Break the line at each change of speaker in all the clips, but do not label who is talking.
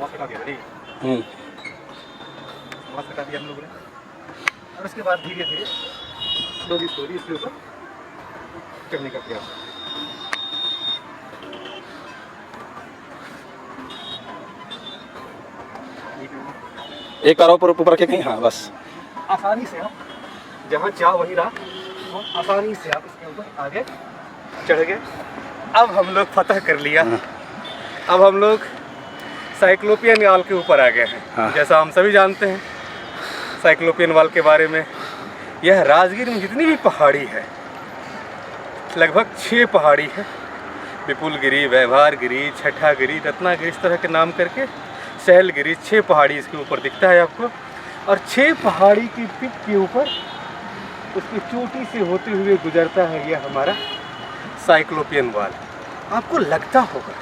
Moss हटा दिया, ठीक है। मॉस हटा दिया हम लोगों ने, और उसके बाद धीरे धीरे स्लोली स्लोली इसके ऊपर चढ़ने का प्रयास।
एक बार ऊपर रखे कहीं, हाँ बस।
आसानी से आप जहाँ चाह वहीं रहा, और आसानी से आप इसके ऊपर आगे चढ़ गए। अब हम लोग फतह कर लिया। अब हम लोग साइक्लोपियन वाल के ऊपर आ गए हैं।
हाँ।
जैसा हम सभी जानते हैं साइक्लोपियन वाल के बारे में, यह राजगीर में जितनी भी पहाड़ी है, लगभग 6 पहाड़ी है। विपुलगिरी, व्यवहारगिरी, छठागिरी, रत्नागिरी, इस तरह के नाम करके सैलगिरी, 6 पहाड़ी इसके ऊपर दिखता है आपको। और 6 पहाड़ी की पिक के ऊपर उसकी चोटी से होते हुए गुजरता है यह हमारा साइक्लोपियन वाल। आपको लगता होगा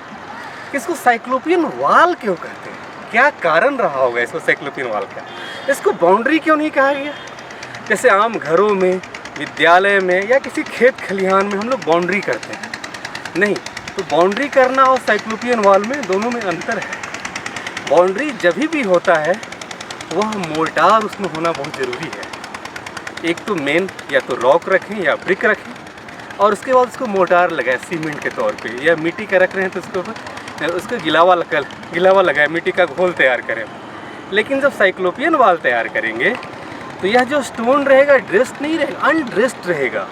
कि इसको साइक्लोपियन वाल क्यों कहते हैं, क्या कारण रहा होगा इसको साइक्लोपियन वाल का, इसको बाउंड्री क्यों नहीं कहा गया। जैसे आम घरों में, विद्यालय में या किसी खेत खलिहान में हम लोग बाउंड्री करते हैं, नहीं, तो बाउंड्री करना और साइक्लोपियन वाल में दोनों में अंतर है। बाउंड्री जब भी होता है वह मोर्टार उसमें होना बहुत ज़रूरी है। एक तो मेन या तो रॉक रखें या ब्रिक रखें, और उसके बाद उसको मोर्टार लगाए सीमेंट के तौर पे, या मिट्टी का रख रहे हैं तो उसके ऊपर उसको गिलावा लगाए, मिट्टी का घोल तैयार करें। लेकिन जब साइक्लोपियन वाल तैयार करेंगे तो यह जो स्टोन रहेगा ड्रेस्ड नहीं रहेगा, अनड्रेस्ड रहेगा,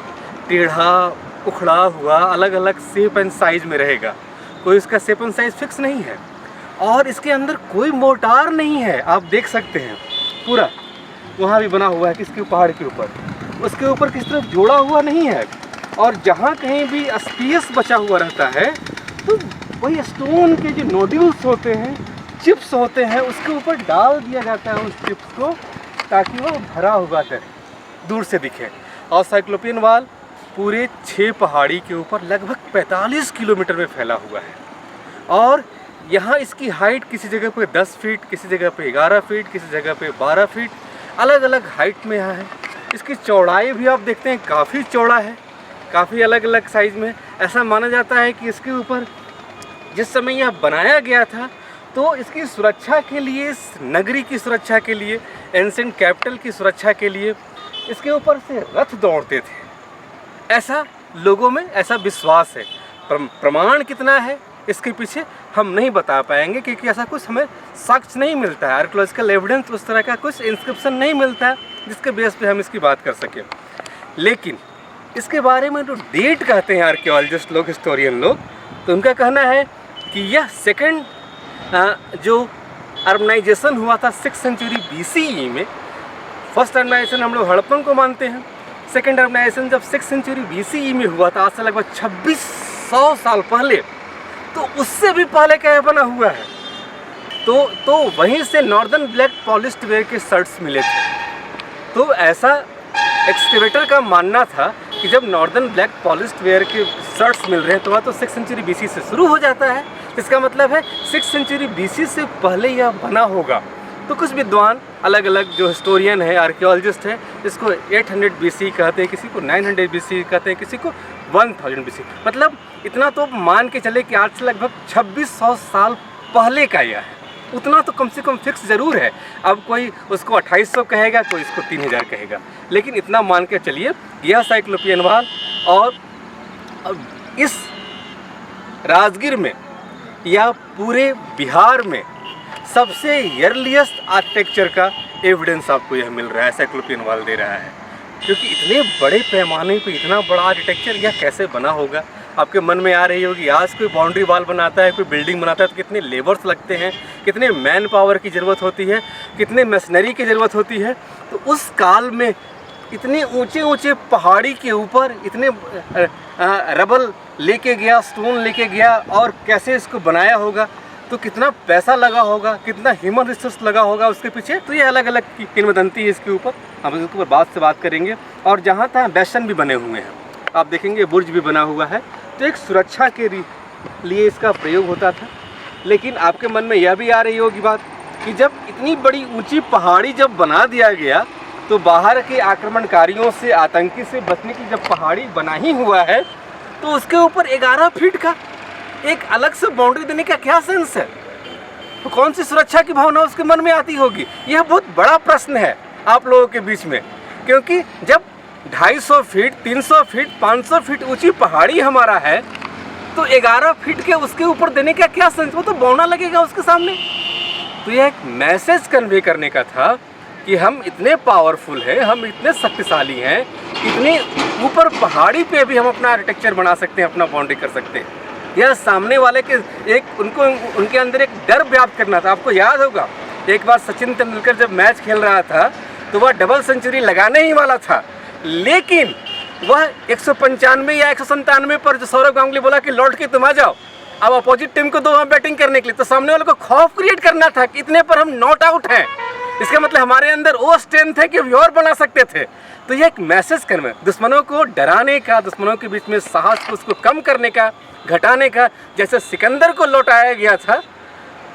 टेढ़ा उखड़ा हुआ अलग अलग शेप एंड साइज में रहेगा। कोई इसका शेप एंड साइज फिक्स नहीं है, और इसके अंदर कोई मोर्टार नहीं है। आप देख सकते हैं पूरा वहाँ भी बना हुआ है किसके पहाड़ के ऊपर, उसके ऊपर किस तरफ जोड़ा हुआ नहीं है। और जहाँ कहीं भी स्पेस बचा हुआ रहता है तो वही स्टोन के जो नोड्यूल्स होते हैं, चिप्स होते हैं, उसके ऊपर डाल दिया जाता है उस चिप्स को, ताकि वो भरा हुआ करे, दूर से दिखे। और साइक्लोपियन वाल पूरे 6 पहाड़ी के ऊपर लगभग 45 किलोमीटर में फैला हुआ है। और यहाँ इसकी हाइट किसी जगह पे 10 फीट, किसी जगह पे 11 फीट, किसी जगह पे 12 फीट, अलग अलग हाइट में यहाँ है। इसकी चौड़ाई भी आप देखते हैं काफ़ी चौड़ा है, काफ़ी अलग अलग साइज़ में। ऐसा माना जाता है कि इसके ऊपर जिस समय यह बनाया गया था तो इसकी सुरक्षा के लिए, इस नगरी की सुरक्षा के लिए, एंशिएंट कैपिटल की सुरक्षा के लिए इसके ऊपर से रथ दौड़ते थे। ऐसा लोगों में ऐसा विश्वास है। प्रमाण कितना है इसके पीछे हम नहीं बता पाएंगे, क्योंकि ऐसा कुछ हमें साक्ष्य नहीं मिलता है, आर्कियोलॉजिकल एविडेंस उस तरह का कुछ इंस्क्रिप्शन नहीं मिलता है जिसके बेस पे हम इसकी बात कर सकें। लेकिन इसके बारे में जो डेट कहते हैं आर्कियोलॉजिस्ट लोग, हिस्टोरियन लोग, तो उनका कहना है कि यह सेकेंड जो अर्बनाइजेशन हुआ था 6th सेंचुरी BCE में। फर्स्ट अर्बनाइजेशन हम लोग हड़प्पन को मानते हैं। सेकेंड अर्बनाइजेशन जब 6th सेंचुरी BCE में हुआ था, आज से लगभग 2600 साल पहले, तो उससे भी पहले क्या बना हुआ है। तो वहीं से नॉर्दर्न ब्लैक पॉलिश्ड वेयर के शर्ट्स मिले थे। तो ऐसा एक्सकेवेटर का मानना था कि जब नॉर्दर्न ब्लैक पॉलिश्ड वेयर के शर्ट्स मिल रहे हैं तो वह तो 6th सेंचुरी BC से शुरू हो जाता है। इसका मतलब है 6th सेंचुरी BC से पहले यह बना होगा। तो कुछ विद्वान अलग अलग जो हिस्टोरियन है, आर्कियोलॉजिस्ट है, इसको 800 BC कहते हैं, किसी को 900 BC कहते हैं, किसी को 1000 BC। मतलब इतना तो मान के चले कि आज से लगभग 2600 साल पहले का यह है। उतना तो कम से कम फिक्स ज़रूर है। अब कोई उसको 2800 कहेगा, कोई इसको 3000 कहेगा, लेकिन इतना मान के चलिए यह साइक्लोपियन वाल। और इस राजगीर में या पूरे बिहार में सबसे अर्लीस्ट आर्किटेक्चर का एविडेंस आपको यह मिल रहा है, साइक्लोपियन वाल दे रहा है। क्योंकि इतने बड़े पैमाने पे इतना बड़ा आर्किटेक्चर यह कैसे बना होगा। आपके मन में आ रही होगी, आज कोई बाउंड्री वाल बनाता है, कोई बिल्डिंग बनाता है तो कितने लेबर्स लगते हैं, कितने मैन पावर की ज़रूरत होती है, कितने मशीनरी की ज़रूरत होती है। तो उस काल में इतने ऊंचे ऊंचे पहाड़ी के ऊपर इतने रबल लेके गया, स्टोन लेके गया, और कैसे इसको बनाया होगा, तो कितना पैसा लगा होगा, कितना ह्यूमन रिसोर्स लगा होगा उसके पीछे। तो ये अलग अलग किंवदंती है इसके ऊपर, हम इसके ऊपर बात करेंगे। और जहाँ तहाँ बेसन भी बने हुए हैं, आप देखेंगे बुर्ज भी बना हुआ है। तो एक सुरक्षा के लिए इसका प्रयोग होता था। लेकिन आपके मन में यह भी आ रही होगी बात कि जब इतनी बड़ी ऊंची पहाड़ी जब बना दिया गया तो बाहर के आक्रमणकारियों से, आतंकी से बचने की जब पहाड़ी बना ही हुआ है तो उसके ऊपर 11 फीट का एक अलग से बाउंड्री देने का क्या सेंस है। तो कौन सी सुरक्षा की भावना उसके मन में आती होगी? यह बहुत बड़ा प्रश्न है आप लोगों के बीच में, क्योंकि जब 250 फीट, 300 फीट, 500 फीट ऊंची पहाड़ी हमारा है, तो 11 फीट के उसके ऊपर देने का क्या सेंस? वो तो बौना लगेगा उसके सामने। तो यह एक मैसेज कन्वे करने का था कि हम इतने पावरफुल हैं, हम इतने शक्तिशाली हैं, इतने ऊपर पहाड़ी पे भी हम अपना आर्किटेक्चर बना सकते हैं, अपना बाउंड्री कर सकते हैं। यह सामने वाले के एक उनके अंदर एक डर व्याप्त करना था। आपको याद होगा एक बार सचिन तेंदुलकर जब मैच खेल रहा था तो वह डबल सेंचुरी लगाने ही वाला था, लेकिन वह 195 या 197 पर जो सौरव गांगुली बोला कि लौट के तुम आ जाओ, अब अपोजिट टीम को दो वहाँ बैटिंग करने के लिए, तो सामने वाले को खौफ क्रिएट करना था कि इतने पर हम नॉट आउट हैं। इसका मतलब हमारे अंदर वो स्ट्रेंथ है कि हम और बना सकते थे। तो ये एक मैसेज करना, दुश्मनों को डराने का, दुश्मनों के बीच में साहस को उसको कम करने का, घटाने का। जैसे सिकंदर को लौटाया गया था,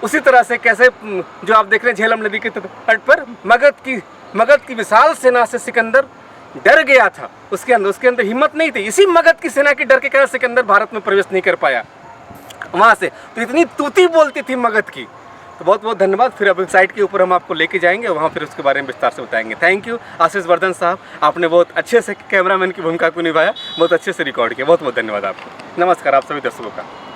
उसी तरह से कैसे जो आप देख रहे हैं झेलम नदी के तट पर मगध की विशाल सेना से सिकंदर डर गया था। उसके अंदर हिम्मत नहीं थी। इसी मगध की सेना के डर के कारण सिकंदर भारत में प्रवेश नहीं कर पाया वहाँ से। तो इतनी तूती बोलती थी मगध की। तो बहुत बहुत धन्यवाद। फिर अब साइट के ऊपर हम आपको लेके जाएंगे, वहाँ फिर उसके बारे में विस्तार से बताएंगे। थैंक यू आशीष वर्धन साहब, आपने बहुत अच्छे से कैमरामैन की भूमिका को निभाया, बहुत अच्छे से रिकॉर्ड किया। बहुत बहुत धन्यवाद आपको। नमस्कार आप सभी दर्शकों का।